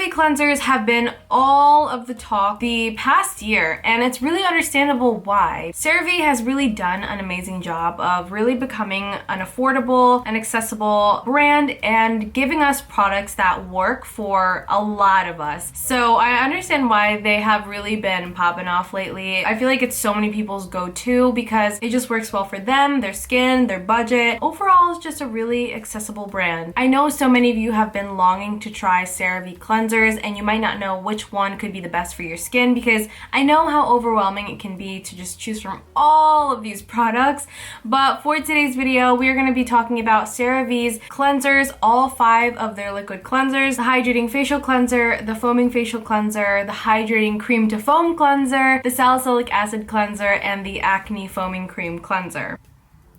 CeraVe cleansers have been all of the talk the past year, and it's really understandable why. CeraVe has really done an amazing job of really becoming an affordable and accessible brand and giving us products that work for a lot of us. So I understand why they have really been popping off lately. I feel like it's so many people's go-to because it just works well for them, their skin, their budget. Overall, it's just a really accessible brand. I know so many of you have been longing to try CeraVe cleansers, and you might not know which one could be the best for your skin because I know how overwhelming it can be to just choose from all of these products. But for today's video, we are going to be talking about CeraVe's cleansers, all 5 of their liquid cleansers: the hydrating facial cleanser, the foaming facial cleanser, the hydrating cream to foam cleanser, the salicylic acid cleanser, and the acne foaming cream cleanser.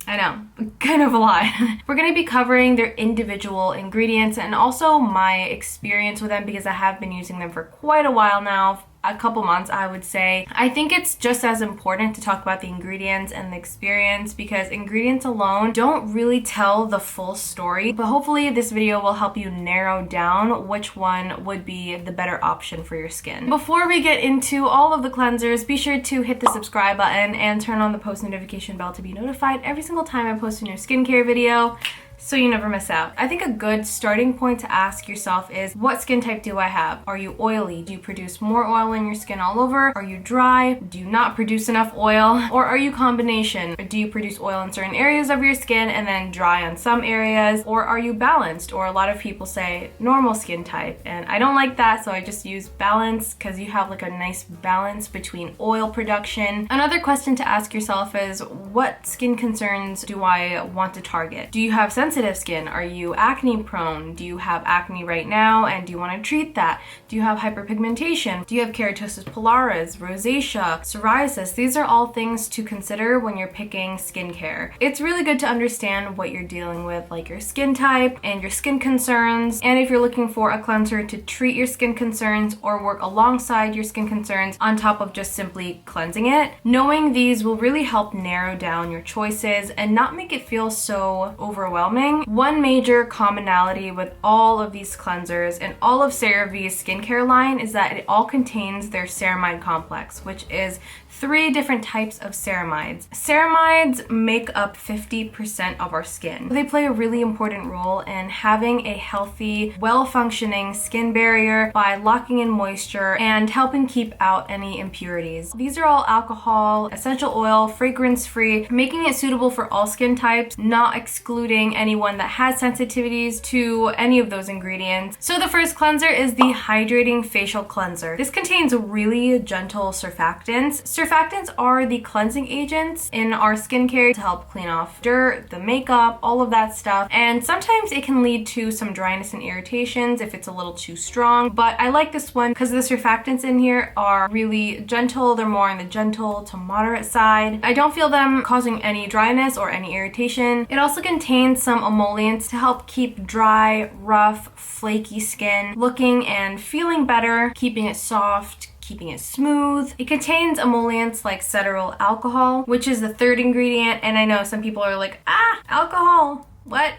I know, kind of a lot. We're going to be covering their individual ingredients and also my experience with them because I have been using them for quite a while now. A couple months, I would say. I think it's just as important to talk about the ingredients and the experience because ingredients alone don't really tell the full story, but hopefully this video will help you narrow down which one would be the better option for your skin. Before we get into all of the cleansers, be sure to hit the subscribe button and turn on the post notification bell to be notified every single time I post a new skincare video, so you never miss out. I think a good starting point to ask yourself is, what skin type do I have? Are you oily? Do you produce more oil in your skin all over? Are you dry? Do you not produce enough oil? Or are you combination? Do you produce oil in certain areas of your skin and then dry on some areas? Or are you balanced? Or a lot of people say normal skin type, and I don't like that, so I just use balance because you have like a nice balance between oil production. Another question to ask yourself is, what skin concerns do I want to target? Do you have sensitive skin? Are you acne prone? Do you have acne right now and do you want to treat that? Do you have hyperpigmentation? Do you have keratosis pilaris, rosacea, psoriasis? These are all things to consider when you're picking skincare. It's really good to understand what you're dealing with, like your skin type and your skin concerns, and if you're looking for a cleanser to treat your skin concerns or work alongside your skin concerns on top of just simply cleansing it. Knowing these will really help narrow down your choices and not make it feel so overwhelming. One major commonality with all of these cleansers and all of CeraVe's skincare line is that it all contains their ceramide complex, which is 3 different types of ceramides. Ceramides make up 50% of our skin. They play a really important role in having a healthy, well-functioning skin barrier by locking in moisture and helping keep out any impurities. These are all alcohol, essential oil, fragrance-free, making it suitable for all skin types, not excluding anyone that has sensitivities to any of those ingredients. So the first cleanser is the Hydrating Facial Cleanser. This contains really gentle surfactants. Surfactants are the cleansing agents in our skincare to help clean off dirt, the makeup, all of that stuff. And sometimes it can lead to some dryness and irritations if it's a little too strong. But I like this one because the surfactants in here are really gentle. They're more on the gentle to moderate side. I don't feel them causing any dryness or any irritation. It also contains some emollients to help keep dry, rough, flaky skin looking and feeling better, keeping it soft, keeping it smooth. It contains emollients like cetyl alcohol, which is the 3rd ingredient, and I know some people are like, alcohol, what?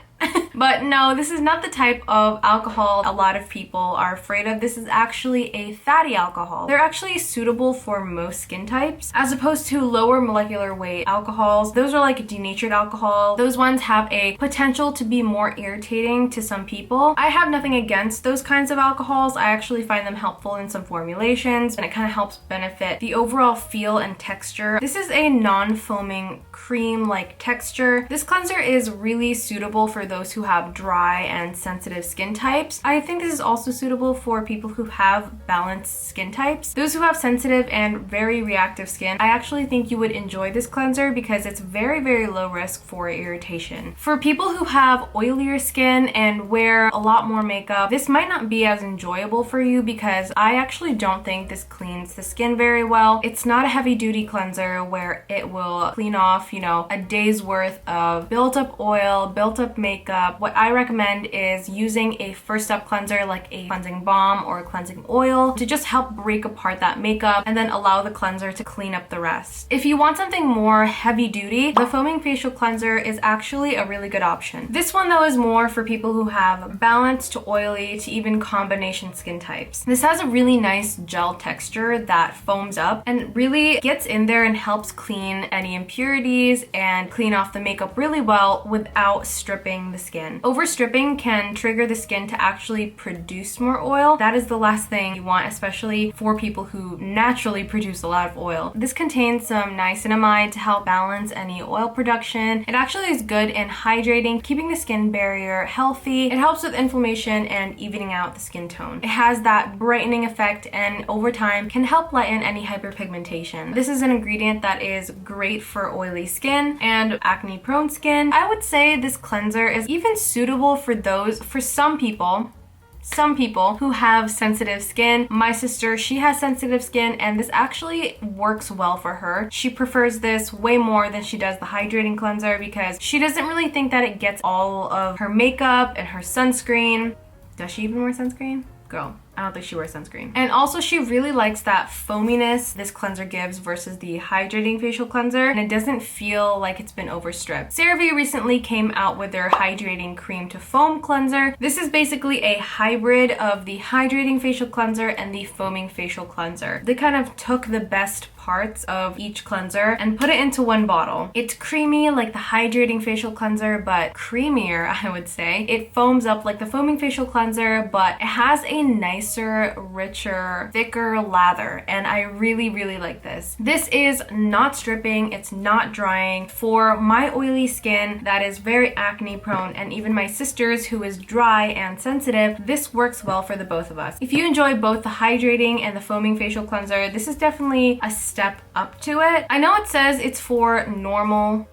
But no, this is not the type of alcohol a lot of people are afraid of. This is actually a fatty alcohol. They're actually suitable for most skin types, as opposed to lower molecular weight alcohols. Those are like denatured alcohol. Those ones have a potential to be more irritating to some people. I have nothing against those kinds of alcohols. I actually find them helpful in some formulations, and it kind of helps benefit the overall feel and texture. This is a non-foaming cream-like texture. This cleanser is really suitable for those who have dry and sensitive skin types. I think this is also suitable for people who have balanced skin types. Those who have sensitive and very reactive skin, I actually think you would enjoy this cleanser because it's very, very low risk for irritation. For people who have oilier skin and wear a lot more makeup, this might not be as enjoyable for you because I actually don't think this cleans the skin very well. It's not a heavy duty cleanser where it will clean off, you know, a day's worth of built up oil, built up makeup, makeup, what I recommend is using a first step cleanser like a cleansing balm or a cleansing oil to just help break apart that makeup and then allow the cleanser to clean up the rest. If you want something more heavy duty, the foaming facial cleanser is actually a really good option. This one though is more for people who have balanced to oily to even combination skin types. This has a really nice gel texture that foams up and really gets in there and helps clean any impurities and clean off the makeup really well without stripping the skin. Overstripping can trigger the skin to actually produce more oil. That is the last thing you want, especially for people who naturally produce a lot of oil. This contains some niacinamide to help balance any oil production. It actually is good in hydrating, keeping the skin barrier healthy. It helps with inflammation and evening out the skin tone. It has that brightening effect and over time can help lighten any hyperpigmentation. This is an ingredient that is great for oily skin and acne prone skin. I would say this cleanser is even suitable for some people who have sensitive skin. My sister, she has sensitive skin and this actually works well for her. She prefers this way more than she does the hydrating cleanser because she doesn't really think that it gets all of her makeup and her sunscreen. Does she even wear sunscreen? Girl, I don't think she wears sunscreen. And also she really likes that foaminess this cleanser gives versus the hydrating facial cleanser, and it doesn't feel like it's been overstripped. CeraVe recently came out with their hydrating cream to foam cleanser. This is basically a hybrid of the hydrating facial cleanser and the foaming facial cleanser. They kind of took the best parts of each cleanser and put it into one bottle. It's creamy like the hydrating facial cleanser, but creamier, I would say. It foams up like the foaming facial cleanser, but it has a nicer, richer, thicker lather, and I really, really like this. This is not stripping, it's not drying. For my oily skin that is very acne prone, and even my sister's who is dry and sensitive, this works well for the both of us. If you enjoy both the hydrating and the foaming facial cleanser, this is definitely a step up to it. I know it says it's for normal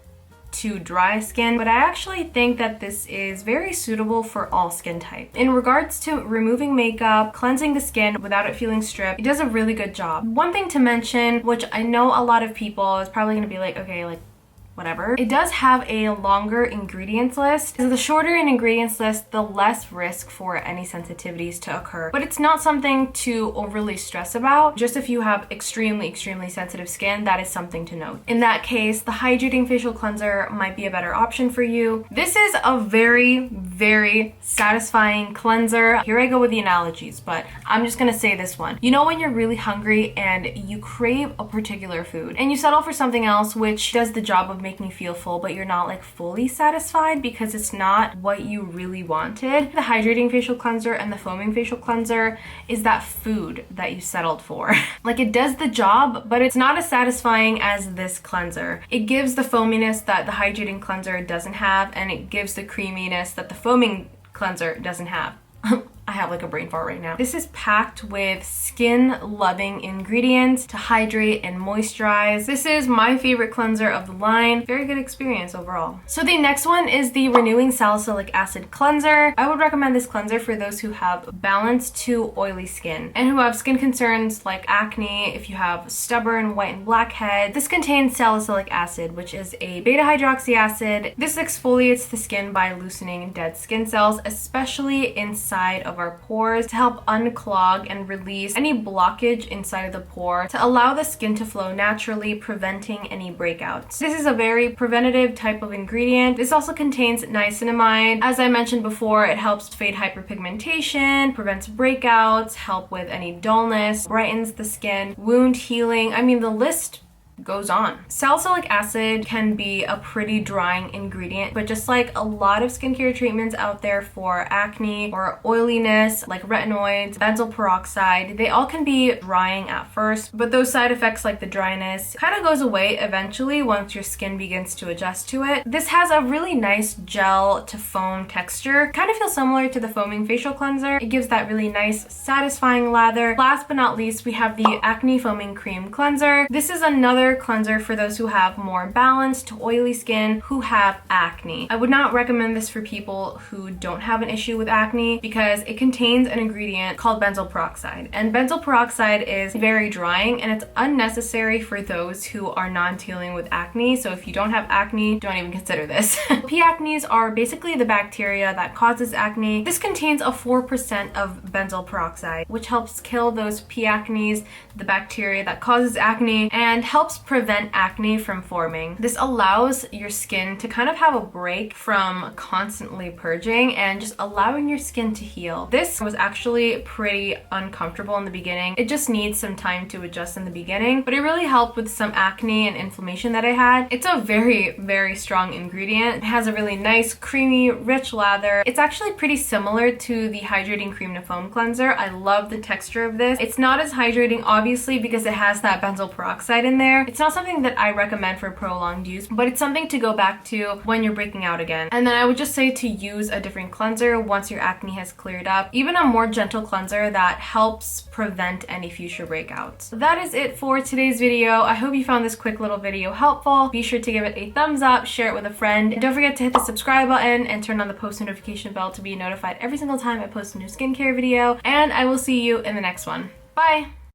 to dry skin, but I actually think that this is very suitable for all skin types. In regards to removing makeup, cleansing the skin without it feeling stripped, it does a really good job. One thing to mention, which I know a lot of people is probably gonna be like, okay, like whatever. It does have a longer ingredients list. So the shorter an ingredients list, the less risk for any sensitivities to occur. But it's not something to overly stress about. Just if you have extremely, extremely sensitive skin, that is something to note. In that case, the hydrating facial cleanser might be a better option for you. This is a very, very satisfying cleanser. Here I go with the analogies, but I'm just gonna say this one. You know when you're really hungry and you crave a particular food and you settle for something else which does the job of making you feel full, but you're not like fully satisfied because it's not what you really wanted. The hydrating facial cleanser and the foaming facial cleanser is that food that you settled for. Like it does the job, but it's not as satisfying as this cleanser. It gives the foaminess that the hydrating cleanser doesn't have, and it gives the creaminess that the foaming cleanser doesn't have. I have like a brain fart right now. This is packed with skin-loving ingredients to hydrate and moisturize. This is my favorite cleanser of the line. Very good experience overall. So the next one is the Renewing Salicylic Acid Cleanser. I would recommend this cleanser for those who have balanced to oily skin and who have skin concerns like acne, if you have stubborn white and blackheads. This contains salicylic acid, which is a beta-hydroxy acid. This exfoliates the skin by loosening dead skin cells, especially inside of our pores, to help unclog and release any blockage inside of the pore to allow the skin to flow naturally, preventing any breakouts. This is a very preventative type of ingredient. This also contains niacinamide. As I mentioned before, it helps fade hyperpigmentation, prevents breakouts, help with any dullness, brightens the skin, wound healing. I mean, the list goes on. Salicylic acid can be a pretty drying ingredient, but just like a lot of skincare treatments out there for acne or oiliness, like retinoids, benzoyl peroxide, they all can be drying at first, but those side effects like the dryness kind of goes away eventually once your skin begins to adjust to it. This has a really nice gel to foam texture. Kind of feels similar to the foaming facial cleanser. It gives that really nice, satisfying lather. Last but not least, we have the Acne Foaming Cream Cleanser. This is another regular cleanser for those who have more balanced, oily skin, who have acne. I would not recommend this for people who don't have an issue with acne because it contains an ingredient called benzoyl peroxide. And benzoyl peroxide is very drying and it's unnecessary for those who are not dealing with acne. So if you don't have acne, don't even consider this. P. acnes are basically the bacteria that causes acne. This contains a 4% of benzoyl peroxide, which helps kill those P. acnes, the bacteria that causes acne, and helps prevent acne from forming. This allows your skin to kind of have a break from constantly purging and just allowing your skin to heal. This was actually pretty uncomfortable in the beginning. It just needs some time to adjust in the beginning, but it really helped with some acne and inflammation that I had. It's a very, very strong ingredient. It has a really nice, creamy, rich lather. It's actually pretty similar to the Hydrating Cream to Foam Cleanser. I love the texture of this. It's not as hydrating, obviously, because it has that benzoyl peroxide in there. It's not something that I recommend for prolonged use, but it's something to go back to when you're breaking out again. And then I would just say to use a different cleanser once your acne has cleared up, even a more gentle cleanser that helps prevent any future breakouts. That is it for today's video. I hope you found this quick little video helpful. Be sure to give it a thumbs up, share it with a friend, and don't forget to hit the subscribe button and turn on the post notification bell to be notified every single time I post a new skincare video. And I will see you in the next one. Bye!